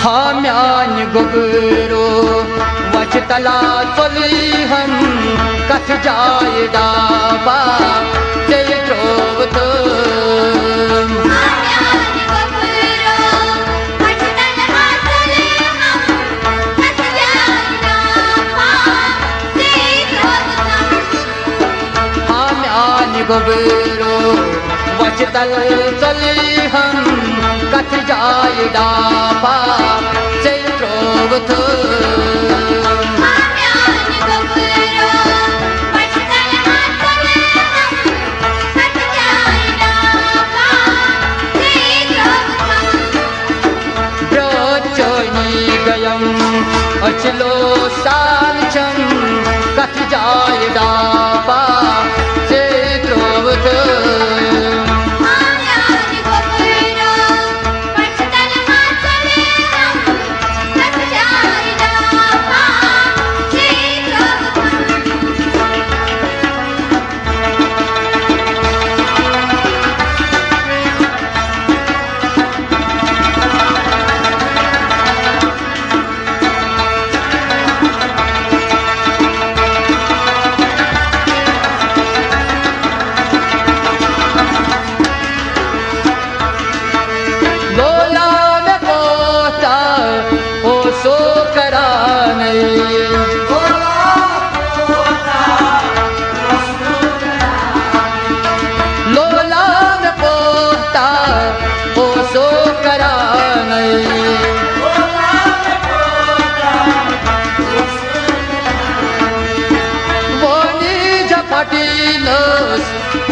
हाम्यान गोबरो वचतला चली हम कथ जाय डाबा जय द्रोवत गोबरो वचतल चली हम कथ जाय डाबा जय द्रोवत अचलो साल चम कथ जाय डाबा जय द्रोवत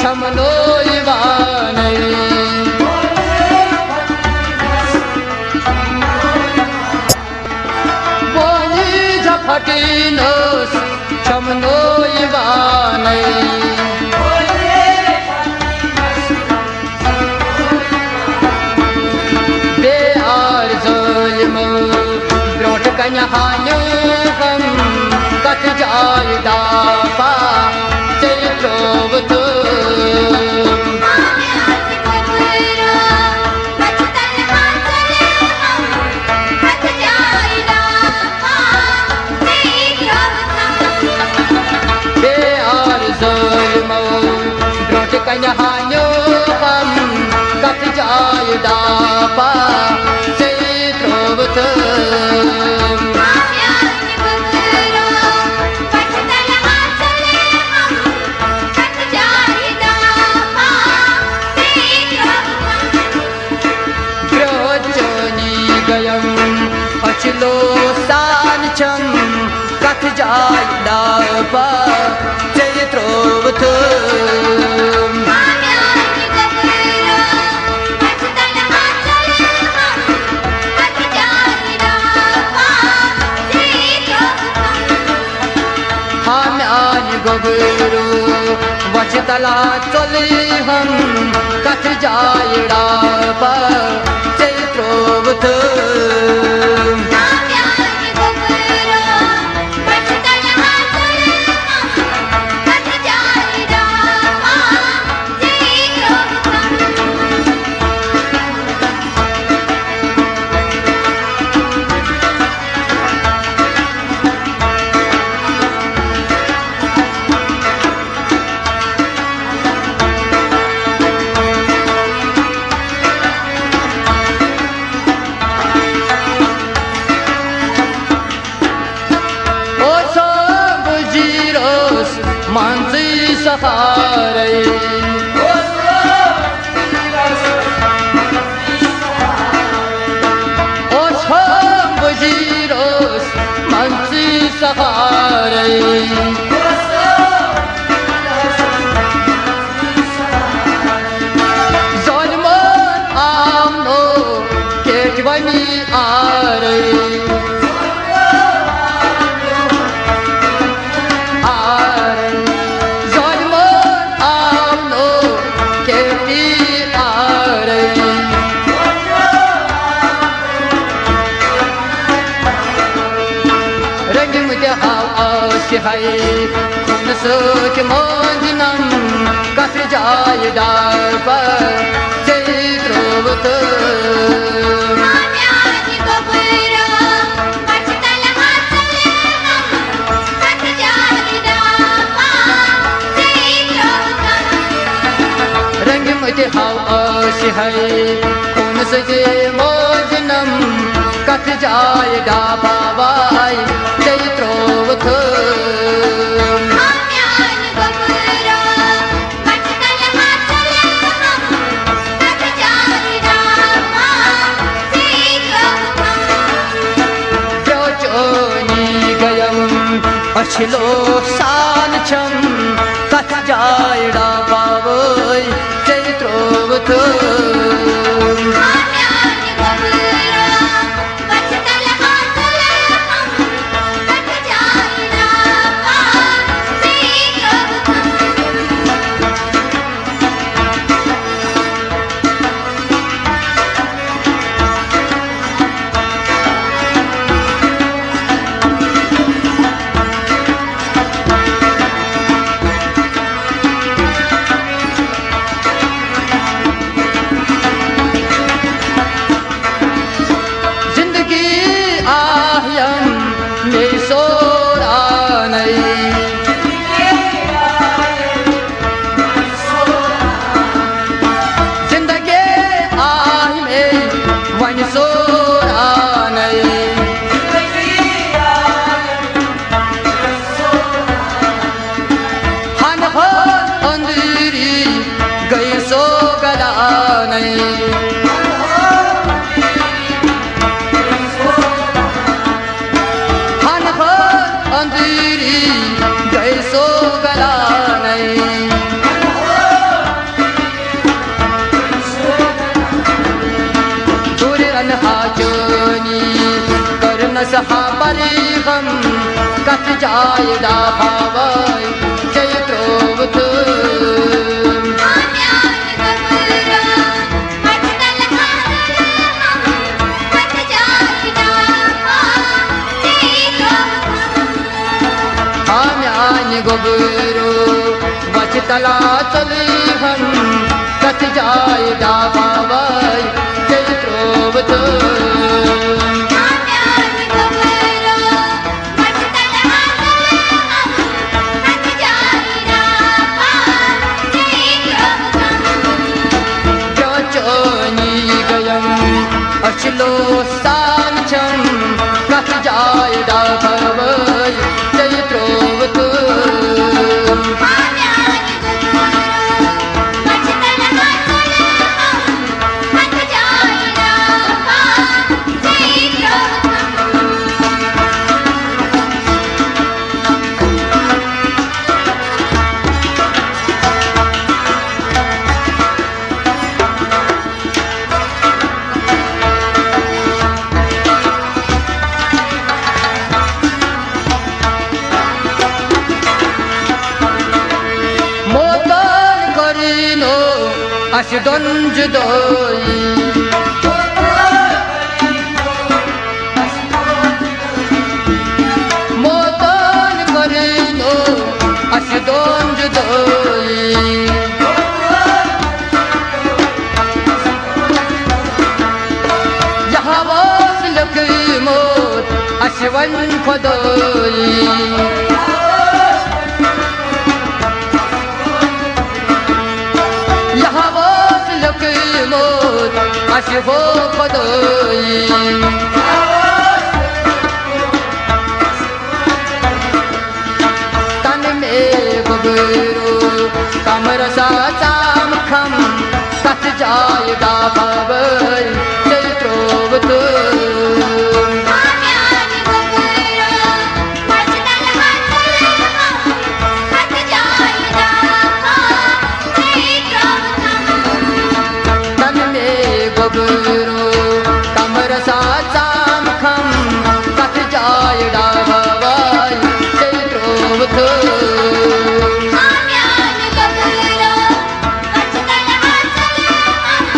छमनो इवानै बोली झपटिनोस छमनो इवानै बेआर जोलमो ब्रोट कन्हान्यो हम कथ जाय डाबा जय द्रोवत कन्हान्यो हम कथ जाय डाबा जय द्रोवत ब्रोचोनी गयम अचलो सान चम कथ जाय डाबा जय द्रोवत गोबरो वचतला चली हम कथ जाय डाबा जय द्रोवत मानसी सहारे ओ छम बजीरोस मानसी सहारे ज़ालिमान आमनो केटवनी आरे हाय खुन सोच मोजनम कथ जाय डाबा जय द्रोवत हाम्यान गोबरो है खून से मोजनम कथ जाए डाबा बाई चैत्रोवथ अछलो सान छम कथ जायड़ा पावई चैत्रोवथ सहाबरी गम कथ जायड़ा भावई चैत्रोवथ हाम्यानि गोबरो वचतला चली हम कथ जायड़ा भावई चैत्रोवथ अचलो सान छम कथ जायड़ा भवई चैत्रोवथ अशदन जुदाई मोतन करीनो अशदन जुदाई यहाँ वास लक मोत अशवन खुदाई अशहो खुदाई तन में गुबरो कमर सा चाम खम कथ जायड़ा भवई चैत्रोवथ कमर सा चाम खम कथ जायड़ा भवई चैत्रोवथ हाम्यानि गोबरो वचतला चली हम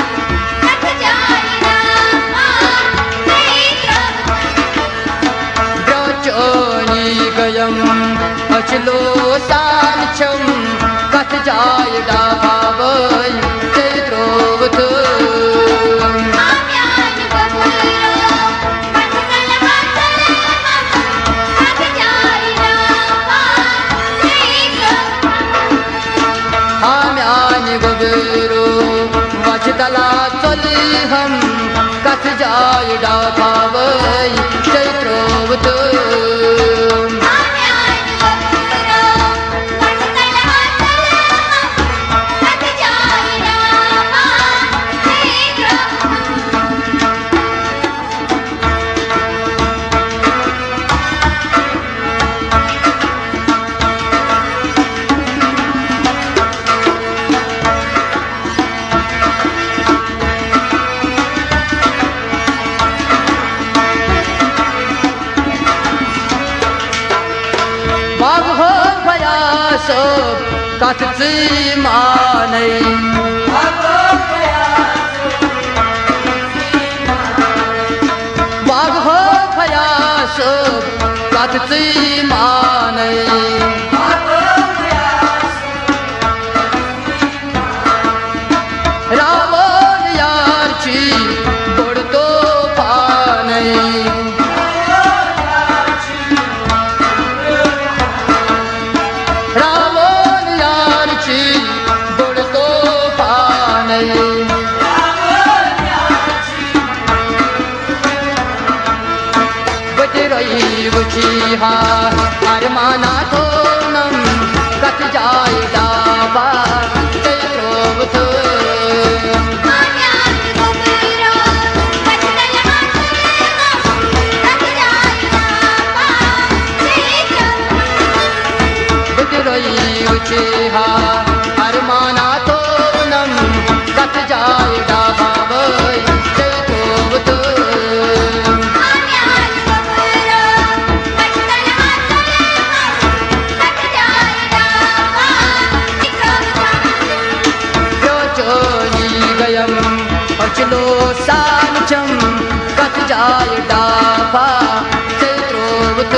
कथ जायड़ा कथ जाय डाभावै चैत्रोवत कथ मानै बाघ हो भयास कथ मानै रावण यारची बडतो पानै हा अरमाना थोनम कथ जाय डाबा चैत्रोवत हा अरमाना थोनम कथ जाय डाबा चैत्रोवत अचलो सानचम कथ जाय डाभा चैत्रोवत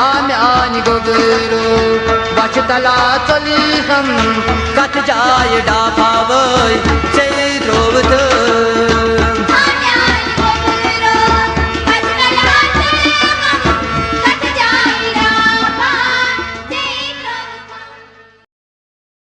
आम्यानि गोबरो वाचतला चली हम कथ जाय डाभावै